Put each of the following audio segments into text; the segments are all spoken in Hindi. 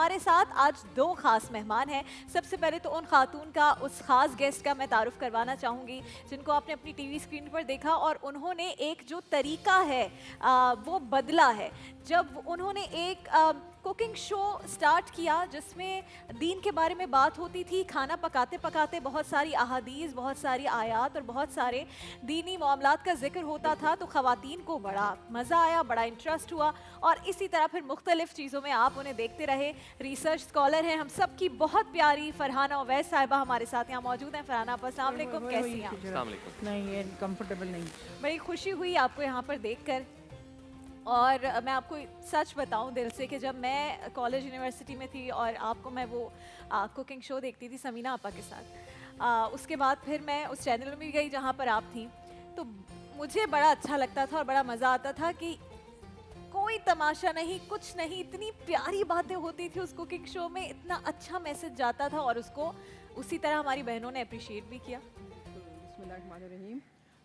हमारे साथ आज दो ख़ास मेहमान हैं। सबसे पहले तो उन खातून का, उस ख़ास गेस्ट का मैं तारुफ़ करवाना चाहूँगी जिनको आपने अपनी टीवी स्क्रीन पर देखा और उन्होंने एक जो तरीका है वो बदला है। जब उन्होंने एक कुकिंग शो स्टार्ट किया जिसमें दीन के बारे में बात होती थी, खाना पकाते पकाते बहुत सारी अहादीस, बहुत सारी आयात और बहुत सारे दीनी मामलात का जिक्र होता था, तो ख़वातीन को बड़ा मज़ा आया, बड़ा इंटरेस्ट हुआ और इसी तरह फिर मुख्तलिफ़ चीज़ों में आप उन्हें देखते रहे। रिसर्च स्कॉलर हैं हम सब की बहुत प्यारी फरहाना अवैस साहिबा हमारे साथ यहाँ मौजूद हैं। फरहाना आप, अस्सलाम वालेकुम, कैसी हैं आप? अस्सलाम वालेकुम। नहीं, ये कंफर्टेबल नहीं। बड़ी खुशी हुई आपको यहाँ पर देखकर और मैं आपको सच बताऊं दिल से कि जब मैं कॉलेज यूनिवर्सिटी में थी और आपको मैं वो कुकिंग शो देखती थी समीना आपा के साथ, उसके बाद फिर मैं उस चैनल में भी गई जहाँ पर आप थी, तो मुझे बड़ा अच्छा लगता था और बड़ा मज़ा आता था कि कोई तमाशा नहीं, कुछ नहीं, इतनी प्यारी बातें होती थी उस कुकिंग शो में, इतना अच्छा मैसेज जाता था और उसको उसी तरह हमारी बहनों ने अप्रिशिएट भी किया। बिस्मिल्लाहिर्रहमानिर्रहीम।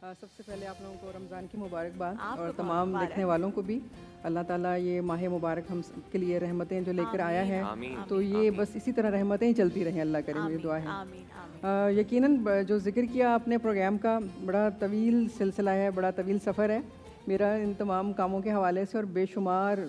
सबसे पहले आप लोगों को रमज़ान की मुबारकबाद आपको और बहुत तमाम मुबारक। देखने वालों को भी। अल्लाह ताला ये माह मुबारक हम के लिए रहमतें जो लेकर आया है, आमीन, तो ये बस इसी तरह रहमतें ही चलती रहें, अल्लाह करे, मेरी दुआ है। आमीन आमीन। यकीनन जो जिक्र किया आपने प्रोग्राम का, बड़ा तवील सिलसिला है, बड़ा तवील सफ़र है मेरा इन तमाम कामों के हवाले से, और बेशुमार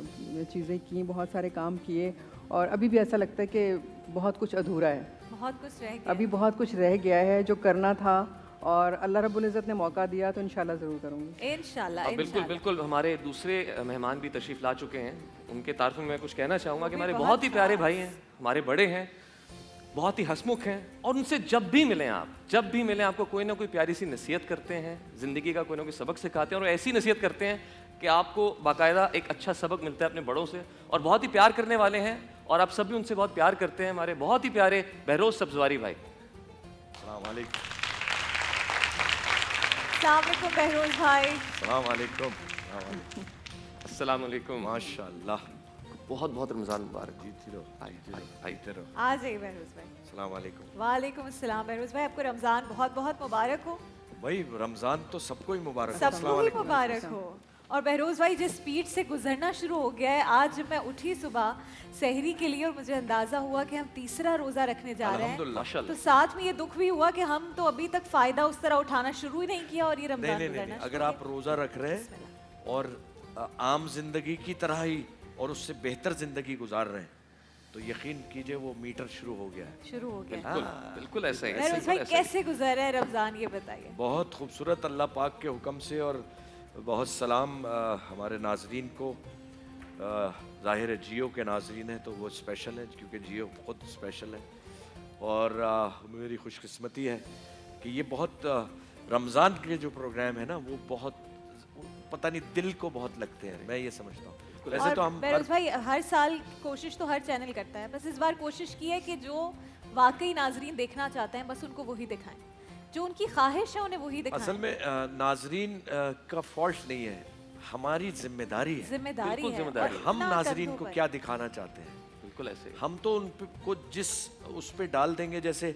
चीज़ें की, बहुत सारे काम किए और अभी भी ऐसा लगता है कि बहुत कुछ अधूरा है, बहुत कुछ रह गया। अभी बहुत कुछ रह गया है जो करना था, और अल्लाह रब्बुल इज़्ज़त ने मौका दिया तो इंशाल्लाह ज़रूर करूँगी। इंशाल्लाह बिल्कुल बिल्कुल। हमारे दूसरे मेहमान भी तशरीफ़ ला चुके हैं, उनके तारफ़ में मैं कुछ कहना चाहूँगा कि हमारे बहुत ही प्यारे भाई हैं, हमारे बड़े हैं, बहुत ही हंसमुख हैं और उनसे जब भी मिलें आप, जब भी मिलें आपको कोई ना कोई प्यारी सी नसीहत करते हैं, ज़िंदगी का कोई ना कोई सबक सिखाते हैं और ऐसी नसीहत करते हैं कि आपको बाकायदा एक अच्छा सबक मिलता है अपने बड़ों से, और बहुत ही प्यार करने वाले हैं और आप सब भी उनसे बहुत प्यार करते हैं। हमारे बहुत ही प्यारे बहरोज़ सब्ज़वारी भाई। अस्सलाम वालेकुम। अस्सलाम वालेकुम बहरोज़ भाई। अस्सलाम वालेकुम। अस्सलाम वालेकुम। माशाल्लाह। बहुत बहुत रमज़ान मुबारक। जीती रहो, जीती रहो, जीते रहो। आ जाइए बहरोज़ भाई। अस्सलाम वालेकुम। वालेकुम अस्सलाम बहरोज़ भाई, आपको रमज़ान बहुत बहुत मुबारक हो। भाई रमज़ान तो सबको ही मुबारक हो। सबको अस्सलाम ही वालेकुम। मुबारक हो। और बहरोज़ भाई जिस स्पीड से गुजरना शुरू हो गया है, आज जब मैं उठी सुबह सहरी के लिए और मुझे अंदाज़ा हुआ कि हम तीसरा रोज़ा रखने जा रहे हैं, अल्हम्दुलिल्लाह। तो साथ में ये दुख भी हुआ कि हम तो अभी तक फ़ायदा उस तरह उठाना शुरू ही नहीं किया और ये नहीं रमज़ान नहीं नहीं, गुजरना नहीं। शुरू अगर आप किया। रोज़ा रख रहे हैं और आम जिंदगी की तरह ही और उससे बेहतर जिंदगी गुजार रहे हैं, तो यकीन कीजिए वो मीटर शुरू हो गया है। शुरू हो गया। बिल्कुल बिल्कुल ऐसा ही है। बहरोज़ भाई कैसे गुजर रहा है रमज़ान, ये बताइए। बहुत खूबसूरत, अल्लाह पाक के हुक्म से, और बहुत सलाम हमारे नाजरीन को। ज़ाहिर है जियो के नाजरीन हैं तो वो स्पेशल है, क्योंकि जियो खुद स्पेशल है, और मेरी खुशकिस्मती है कि ये बहुत रमज़ान के जो प्रोग्राम है ना, वो बहुत पता नहीं दिल को बहुत लगते हैं, मैं ये समझता हूँ। वैसे और तो हम बहरोज़ भाई हर साल कोशिश तो हर चैनल करता है, बस इस बार कोशिश की है कि जो वाकई नाजरीन देखना चाहते हैं बस उनको वही दिखाएं, जो उनकी ख्वाहिश है उन्हें वही दिखाएं। असल में नाजरीन का फॉल्ट नहीं है, हमारी जिम्मेदारी है। जिम्मेदारी बिल्कुल है। जिम्मेदारी और है। हम इतना नाजरीन कंधों को पर। क्या दिखाना चाहते हैं, बिल्कुल ऐसे ही। हम तो उनको जिस उस पे डाल देंगे, जैसे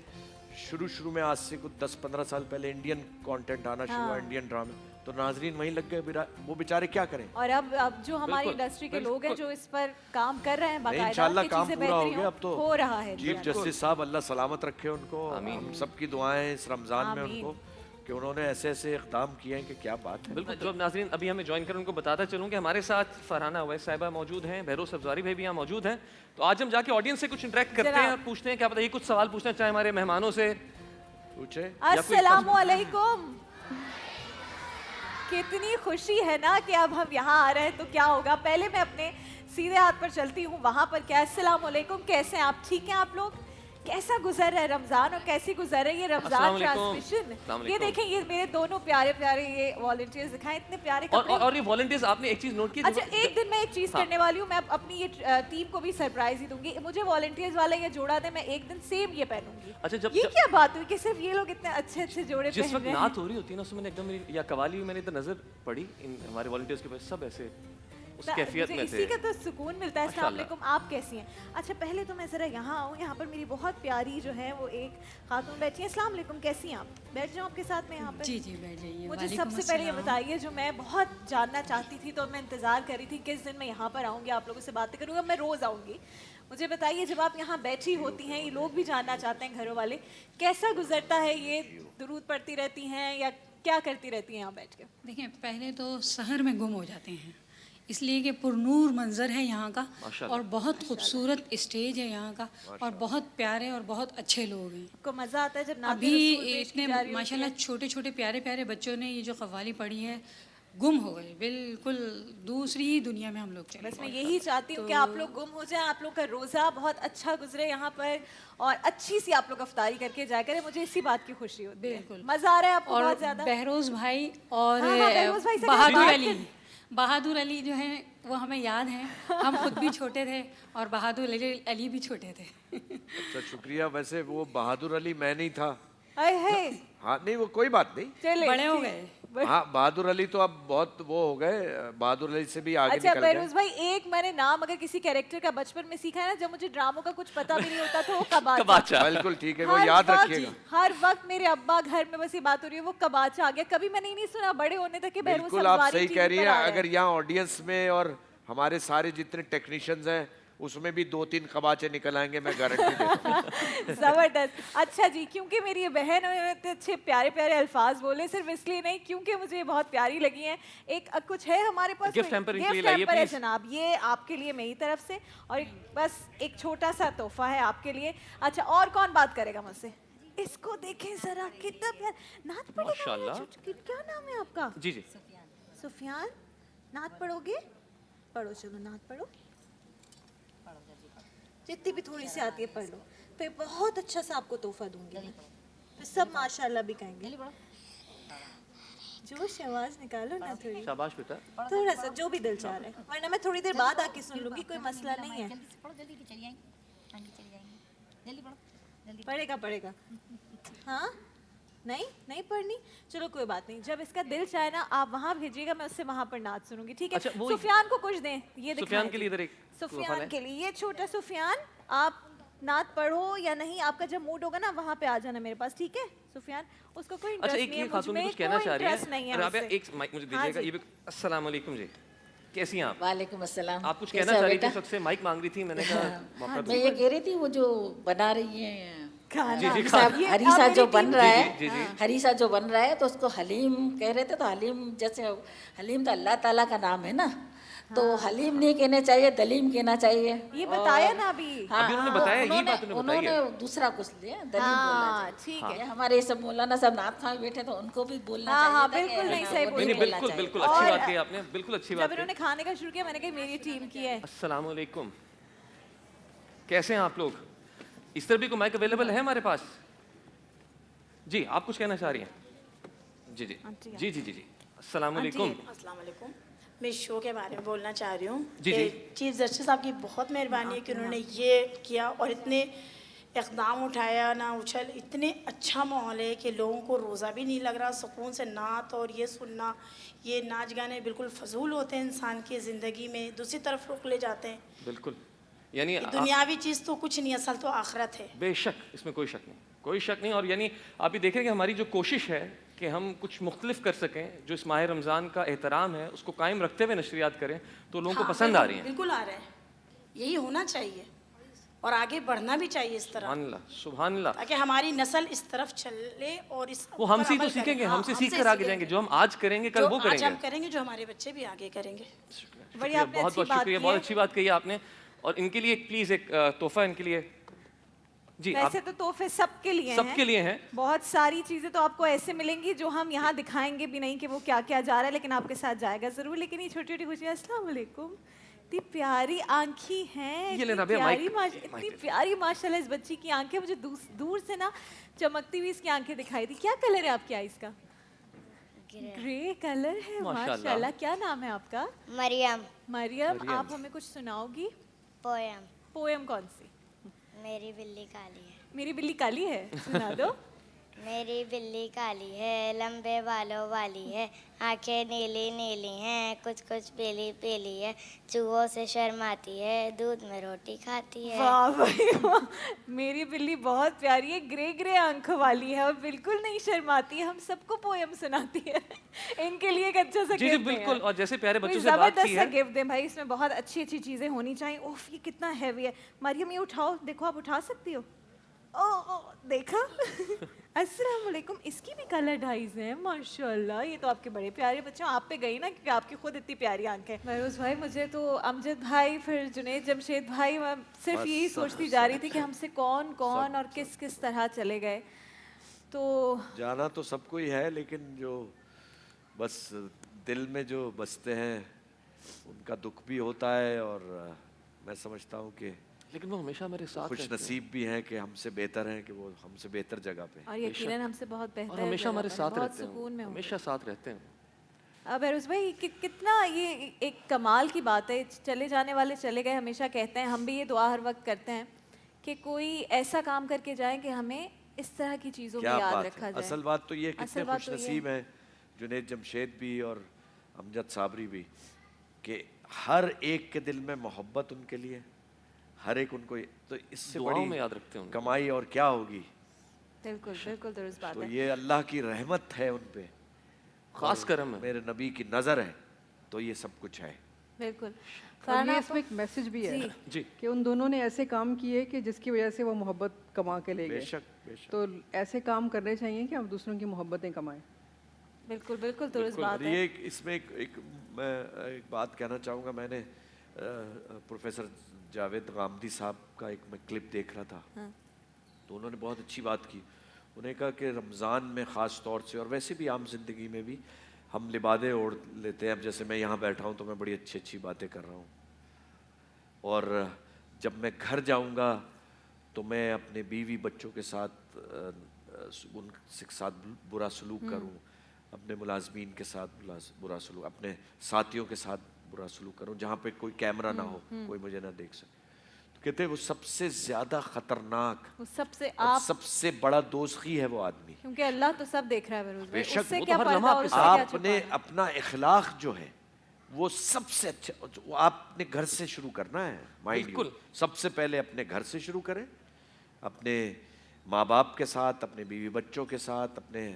शुरू में आज से कुछ 10-15 साल पहले इंडियन कंटेंट आना शुरू हुआ, हाँ। इंडियन ड्रामे, तो नाजरीन वहीं लग गए, वो बेचारे क्या करें। और अब जो हमारी बिल्कुल, इंडस्ट्री के लोग हैं बिल्कुल। जो इस पर काम कर रहे हैं नहीं, बाकायदा इंशाल्लाह कि काम चीजें पूरा हो बेहतरीन गया, अब तो हो रहा है। चीफ जस्टिस साहब अल्लाह सलामत रखे उनको, आमीन। हम सबकी दुआएं इस रमज़ान में आमीन। उनको, कि उन्होंने ऐसे ऐसे इकदाम किए हैं कि क्या बात है। बिल्कुल। जो अब नाज़रीन अभी हमें ज्वाइन कर उनको बताता चलूँ कि हमारे साथ फरहाना अवैस साहिबा मौजूद हैं, बहरोज़ सब्ज़वारी भाई भी यहाँ मौजूद हैं, तो आज हम जाके ऑडियंस से कुछ इंटरेक्ट करते हैं और पूछते हैं, क्या बताइए कुछ सवाल पूछना चाहे हमारे मेहमानों से। पूछे अस्सलामु अलैकुम। कितनी खुशी है ना कि अब हम यहाँ आ रहे हैं, तो क्या होगा, पहले मैं अपने सीधे हाथ पर चलती हूँ, वहाँ पर क्या। अस्सलामु अलैकुम, कैसे हैं आप, ठीक हैं आप लोग? कैसा गुजर रहा है रमजान और कैसी गुजर रही है रमजान अस्सलाम वालेकुम। ट्रांसमिशन? अस्सलाम ये वालेकुम। देखें, ये मेरे दोनों प्यारे प्यारे ये वॉलंटियर्स दिखाएं, इतने प्यारे कपड़े। और ये वॉलंटियर्स, आपने एक चीज़ नोट की? अच्छा, एक दिन मैं एक चीज हाँ। करने वाली हूँ, मैं अपनी ये टीम को भी सरप्राइज ही दूंगी। मुझे वॉलंटियर्स वाला ये जोड़ा दे, मैं एक दिन सेम ये पहनूंगी। अच्छा, ये क्या बात हुई कि सिर्फ ये लोग इतने अच्छे अच्छे जोड़े जिस पहन वक्त रहे हैं? नात हो रही होती है ना, उसमें एकदम मेरी या कवाली मैंने इधर नजर पड़ी, इन हमारे वॉलंटियर्स के पास सब ऐसे उस कैफियत मुझे में इसी थे। का तो सुकून मिलता है। अस्सलाम माशाल्लाह। वालेकुम, आप कैसी हैं? अच्छा, पहले तो मैं ज़रा यहाँ आऊँ, यहाँ पर मेरी बहुत प्यारी जो है वो एक खातून बैठी है। अस्सलाम वालेकुम, कैसी हैं आप? बैठ जाओ आपके साथ में यहाँ पर। जी जी बैठ जाइए। मुझे वालेकुम सबसे पहले ये अस्सलाम। बताइए, जो मैं बहुत जानना चाहती थी, तो मैं इंतज़ार कर रही थी किस दिन मैं यहाँ पर आऊँगी, आप लोगों से बातें करूँगी। अब मैं रोज़ आऊँगी, मुझे बताइए, जब आप यहाँ बैठी होती हैं, ये लोग भी जानना चाहते हैं घरों वाले, कैसा गुजरता है ये? दुरूद पढ़ती रहती हैं या क्या करती रहती हैं यहाँ बैठ के? देखिए, पहले तो शहर में गुम हो जाते हैं, इसलिए कि पुरनूर मंज़र है यहाँ का, और बहुत खूबसूरत स्टेज है यहाँ का, और बहुत प्यारे और बहुत अच्छे लोग हैं। आपको मज़ा आता है जब नाते अभी रसूल पेश की इतने जा रही होती माशाल्लाह है? छोटे छोटे प्यारे प्यारे बच्चों ने ये जो कव्वाली पढ़ी है, गुम हो गए, बिल्कुल दूसरी ही दुनिया में हम लोग चले बस गए। मैं यही चाहती हूँ कि आप लोग गुम हो जाएं, आप लोग का रोज़ा बहुत अच्छा गुजरे यहाँ पर, और अच्छी सी आप लोग अफ्तारी करके जाया करें। मुझे इसी बात की खुशी होती है। बिल्कुल। मज़ा आ रहा है आपको और बहुत ज़्यादा? बहरोज़ भाई और हाँ, बहरोज़ भाई से क्या बहादुर बात अली, बहादुर अली जो हैं वो हमें याद हैं, हम खुद भी छोटे थे और बहादुर अली भी छोटे थे। अच्छा शुक्रिया। वैसे वो बहादुर अली मैं नहीं था। अरे है, हाँ नहीं वो कोई बात नहीं। चले बड़े हो ठीक। गए। हाँ बहादुर अली तो अब बहुत वो हो गए, बहादुर अली से भी आगे अच्छा निकल गए। बहरोज भाई, एक मैंने नाम अगर किसी कैरेक्टर का बचपन में सीखा है ना, जब मुझे ड्रामों का कुछ पता भी नहीं होता था, वो कबाचा। कबाचा। बिल्कुल ठीक है, वो याद रखिएगा। हर वक्त मेरे अब्बा घर में बस ये बात हो रही है, वो कबाचा आ गया। कभी मैंने ही नहीं सुना बड़े होने तक कि बहरोज बिल्कुल आप सब्ज़वारी सही टीवी कह रही पर हैं। आ रहा है। अगर यहाँ ऑडियंस में और हमारे सारे जितने टेक्नीशियंस हैं उसमें भी 2-3 कबाचे निकल आएंगे, मैं गारंटी देता हूँ। जबरदस्त। अच्छा जी, क्योंकि मेरी ये बहन है, इतने अच्छे प्यारे प्यारे अल्फाज बोले, सिर्फ इसलिए नहीं क्योंकि मुझे ये बहुत प्यारी लगी हैं। एक कुछ है हमारे पास, गिफ्ट हैम्पर इनके लिए गिफ्ट लाइए, हैम्पर है प्लीज। जनाब, ये आपके लिए मेरी तरफ से, और बस एक छोटा सा तोहफा है आपके लिए। अच्छा, और कौन बात करेगा मुझसे? इसको देखें जरा, कितना प्यार नात पढ़ेगा। माशाल्लाह। क्या नाम है आपका? जी जी। सुफियान। नात पढ़ोगे? पढ़ो, चलो नात पढ़ो, जितनी भी थोड़ी सी आती है पढ़ लो, फिर बहुत अच्छा सा आपको तोहफा दूंगी मैं। फिर सब माशाल्लाह भी कहेंगे। जोश आवाज निकालो ना थोड़ी, शाबाश बेटा। थोड़ा सा जो भी दिल चाह रहा है, वरना मैं थोड़ी देर बाद आके सुन लूंगी, कोई मसला नहीं है। पढ़ेगा पढ़ेगा। हाँ नहीं नहीं पढ़नी, चलो कोई बात नहीं। जब इसका दिल चाहे ना, आप वहाँ भेजिएगा, मैं उससे वहाँ पर नाच सुनूंगी, ठीक है? अच्छा, वो सुफियान को कुछ दें, ये सुफियान दिखाएं के लिए इधर एक सुफियान के लिए, ये छोटा सुफियान, आप नात पढ़ो या नहीं, आपका जब मूड होगा ना वहाँ पे आ जाना मेरे पास, ठीक है? सुफियान, उसको कोई अच्छा, इंटरेस्ट एक नहीं ये है खातून भी मुझमें, कुछ कहना कोई चाह रही इंटरेस्ट नहीं है। है राबिया, मुझसे। एक माइक मुझे हाँ दीजिएगा। जी। ये भी अस्सलाम वालेकुम जी, कैसी हैं आप? वालेकुम अस्सलाम। आप कुछ कैसे कहना हो चाह रही थी, बेटा? सबसे माइक मांग रही थी, मैंने कहा मौका दो। मैं ये कह रही थी, वो जो बना रही है खाना। जी, जी, हरीसा, ये हरीसा अब जो मेरी बन टीम- रहा जी, है, जी, जी। हरीसा जो बन रहा है, तो उसको हलीम कह रहे थे, तो हलीम जैसे हलीम तो अल्लाह ताला का नाम है ना, तो हलीम नहीं कहना चाहिए, दलीम कहना चाहिए। ये बताया ना अभी। हाँ, अभी उन्होंने बताया, यही उन्होंने- बात उन्होंने बताई है। उन्होंने दूसरा कुछ लिया, दलीम बोला हाँ जाए। ठीक ये है। हमारे ये सब मौलाना साहब नाथ खां बैठे, तो उनको भी बोलना हाँ, चाहिए हाँ, था कि बिल्कुल नहीं, हाँ, सही वो बोल नहीं रही नहीं, है। बोलना बिल्कुल चाहिए। बिल्कुल अच्छी और- बात कही आपने, बिल्कुल अच्छी जब बात इन्होंने कही। खाने का शुरू किया, मैंने कहा मेरी टीम की है। अस्सलाम वालेकुम, कैसे हैं आप लोग? इस तरह भी कोई माइक अवेलेबल है हमारे पास? जी, आप कुछ कहना चाह रही हैं? जी जी आंटी, जी जी जी जी। अस्सलाम वालेकुम। अस्सलाम वालेकुम। मैं इस शो के बारे में बोलना चाह रही हूँ जी, कि जी। चीफ जस्टिस साहब की बहुत मेहरबानी है कि उन्होंने ये किया और इतने इक़दाम उठाया ना, उछल, इतने अच्छा माहौल है कि लोगों को रोज़ा भी नहीं लग रहा, सुकून से नात और ये सुनना, ये नाच गाने बिल्कुल फजूल होते हैं, इंसान की ज़िंदगी में दूसरी तरफ रुख ले जाते हैं। बिल्कुल, यानी ये दुनियावी चीज़ तो कुछ नहीं, असल तो आखिरत है। बेशक, इसमें कोई शक नहीं, कोई शक नहीं। और यानी आप ये देख रहे हैं कि हमारी जो कोशिश है कि हम कुछ मुख्तलिफ कर सकें, जो इस माह रमज़ान का एहतराम है उसको कायम रखते हुए नशरियात करें, तो लोगों को हाँ, पसंद आ बिल्कुल- रही हैं। बिल्कुल आ रहा है, यही होना चाहिए और आगे बढ़ना भी चाहिए इस तरह, सुभान अल्लाह, सुभान अल्लाह। ताकि हमारी नस्ल इस तरफ चले और इस वो हमसे ही पर तो अमल करे। सीखेंगे, हाँ, हमसे सीख कर हमसे आगे जाएंगे। सीखेंगे। जो हम आज करेंगे कल जो वो आज हम करेंगे। करेंगे, जो हमारे बच्चे भी आगे करेंगे। बड़ी शुक्रिया, आपने बहुत अच्छी बहुत बात शुक्रिया, की बहुत है। अच्छी बात कही आपने। और इनके लिए प्लीज एक तोहफा इनके लिए। जी, आप वैसे तो तोहफे सबके लिए हैं। सबके लिए हैं। बहुत सारी चीजें तो आपको ऐसे मिलेंगी जो हम यहाँ दिखाएंगे भी नहीं कि वो क्या क्या जा रहा है, लेकिन आपके साथ जाएगा जरूर। लेकिन ये छोटी छोटी खुशियाँ, अस्सलाम वालेकुम, इतनी प्यारी आंखी हैं, ये ले इतनी रबिया, प्यारी माइक इतनी दे। प्यारी माशाल्लाह इस बच्ची की आंखें। मुझे दूर से ना चमकती हुई इसकी आंखें दिखाई थी। क्या कलर है आपकी आईज का? ग्रे कलर है, माशाल्लाह। माशाल्लाह। क्या नाम है आपका? मरियम। मरियम। आप हमें कुछ सुनाओगी? पोयम। पोएम कौन सी? मेरी बिल्ली काली है। मेरी बिल्ली काली है, सुना दो। मेरी बिल्ली काली है, लंबे बालों वाली है, आंखें नीली नीली हैं, कुछ कुछ पीली पीली है, चूहों से शर्माती है, दूध में रोटी खाती है। वाह भाई वाह, मेरी बिल्ली बहुत प्यारी है, ग्रे ग्रे आंखों वाली है और बिल्कुल नहीं शर्माती है, हम सबको पोयम सुनाती है। इनके लिए एक अच्छा सा जी जी गिफ्ट बिल्कुल, और जैसे प्यारे कोई बच्चों से बात की जबरदस्त सा है, गिफ्ट दें भाई, इसमें बहुत अच्छी अच्छी चीजें होनी चाहिए। उफ, ये कितना हैवी है। मरियम, ये उठाओ, देखो आप उठा सकती हो। ओ देखा। अस्सलाम वालेकुम। इसकी भी कलर डाइज हैं माशाल्लाह। ये तो आपके बड़े प्यारे बच्चे हैं। आप पे गई ना क्योंकि आपकी खुद इतनी प्यारी आंखें। महरोज भाई, मुझे तो अमजद भाई, फिर जुनैद जमशेद भाई, मैं सिर्फ यही सोचती जा रही थी कि हमसे कौन कौन और किस किस तरह चले गए। तो जाना तो सबको ही है, लेकिन जो बस दिल में जो बसते हैं उनका दुख भी होता है, और मैं समझता हूँ कि लेकिन वो हमेशा मेरे साथ खुश रहते हैं। नसीब भी हैं कि हमसे बेहतर हैं, कि वो हमसे बेहतर जगह पे हैं। और यकीनन हमसे बहुत बेहतर और हमेशा हमारे जगह पर साथ हैं, बहुत रहते सुकून में हैं, होंगे। हमेशा साथ रहते हैं। बेरोज भाई, कितना ये एक कमाल की बात है। चले जाने वाले चले गए, हमेशा कहते हैं, हम भी ये दुआ हर वक्त करते हैं कि कोई ऐसा काम करके जाए कि हमें इस तरह की चीज़ों में क्या याद बात रखा है। जाए। असल बात तो ये कितने असल बात खुश तो ये नसीब हैं जुनैद जमशेद भी और अमजद साबरी भी, कि हर एक के दिल में मोहब्बत उनके लिए, हर एक उनको, तो इससे दुआओं में बड़ी याद रखते हैं उनको। कमाई और क्या होगी। बिल्कुल बिल्कुल दुरुस्त बात तो है। ये अल्लाह की रहमत है उन पे, खास करम है। मेरे नबी की नज़र है, तो ये सब कुछ है। बिल्कुल। और फरहाना ये आपको- इसमें एक मैसेज भी है जी कि उन दोनों ने ऐसे काम किए कि जिसकी वजह से वो मोहब्बत कमा के ले गए। बेशक बेशक। तो ऐसे काम करने चाहिए कि हम दूसरों की मोहब्बतें कमाएं। बिल्कुल बिल्कुल दुरुस्त बिल्कुल। बात और है। ये इसमें मैं एक बात कहना चाहूँगा। मैंने प्रोफेसर जावेद गामदी साहब का एक मैं क्लिप देख रहा था, तो उन्होंने बहुत अच्छी बात की। उन्होंने कहा कि रमज़ान में ख़ास तौर से, और वैसे भी आम ज़िंदगी में भी, हम लिबादे ओढ़ लेते हैं। अब जैसे मैं यहाँ बैठा हूँ तो मैं बड़ी अच्छी अच्छी बातें कर रहा हूँ, और जब मैं घर जाऊँगा तो मैं अपने बीवी बच्चों के साथ उनके साथ बुरा सलूक करूँ, अपने मुलाजमीन के साथ बुरा सलूक, अपने साथियों के साथ बुरा सलूक करूँ, जहाँ पे कोई कैमरा ना हो, कोई मुझे ना देख सके। तो कहते हैं वो सबसे ज़्यादा ख़तरनाक वो सबसे और आप, सबसे बड़ा दोस्त ही है वो आदमी। क्योंकि अल्लाह तो सब देख रहा है बेरोज भाई। बेशक, उससे वो तो क्या हर पर्दा लम्हा और आपके उससे क्या आपने छुपाना? अपना इखलाक जो है वो सबसे अच्छा, वो आपने घर से शुरू करना है। माइंड यू, बिल्कुल। सबसे पहले अपने घर से शुरू करें, अपने माँ बाप के साथ, अपने बीवी बच्चों के साथ, अपने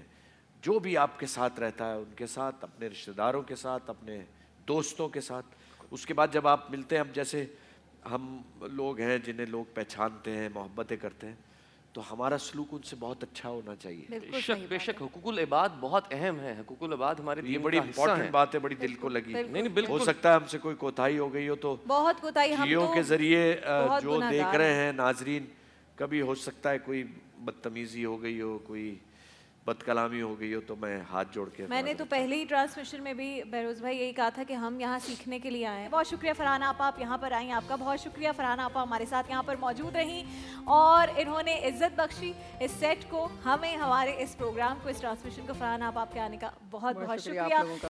जो भी आपके साथ रहता है उनके साथ, अपने रिश्तेदारों के साथ, अपने दोस्तों के साथ। उसके बाद जब आप मिलते हैं, अब जैसे हम लोग हैं जिन्हें लोग पहचानते हैं, मोहब्बतें करते हैं, तो हमारा सलूक उनसे बहुत अच्छा होना चाहिए। बिल्कुल बेशक सही बात बेशक, है। हुकूकुल इबाद बहुत अहम है। हुकूकुल इबाद हमारे ये दीन बड़ी का हिस्सा इंपॉर्टेंट है। बात है, बड़ी दिल को लगी। बिल्कुल, नहीं नहीं हो बिल्कुल। सकता है हमसे कोई कोताही हो गई हो, तो बहुत कोताही हम जियो तो के जरिए बहुत जो देख गुनहगार रहे हैं। हैं नाजरीन, कभी हो सकता है कोई बदतमीजी हो गई हो, कोई बदकलामी हो गई हो, तो मैं हाथ जोड़ के मैंने तो पहले ही ट्रांसमिशन में भी बेरोज भाई यही कहा था कि हम यहाँ सीखने के लिए आए हैं। बहुत शुक्रिया फरहाना आप यहाँ पर आई, आपका बहुत शुक्रिया। फरहाना आप हमारे साथ यहाँ पर मौजूद रहीं और इन्होंने इज्जत बख्शी इस सेट को, हमें, हमारे इस प्रोग्राम को, इस ट्रांसमिशन को। फरहाना आप आपके आने का बहुत बहुत शुक्रिया आप शुक्रिया। लोगों का।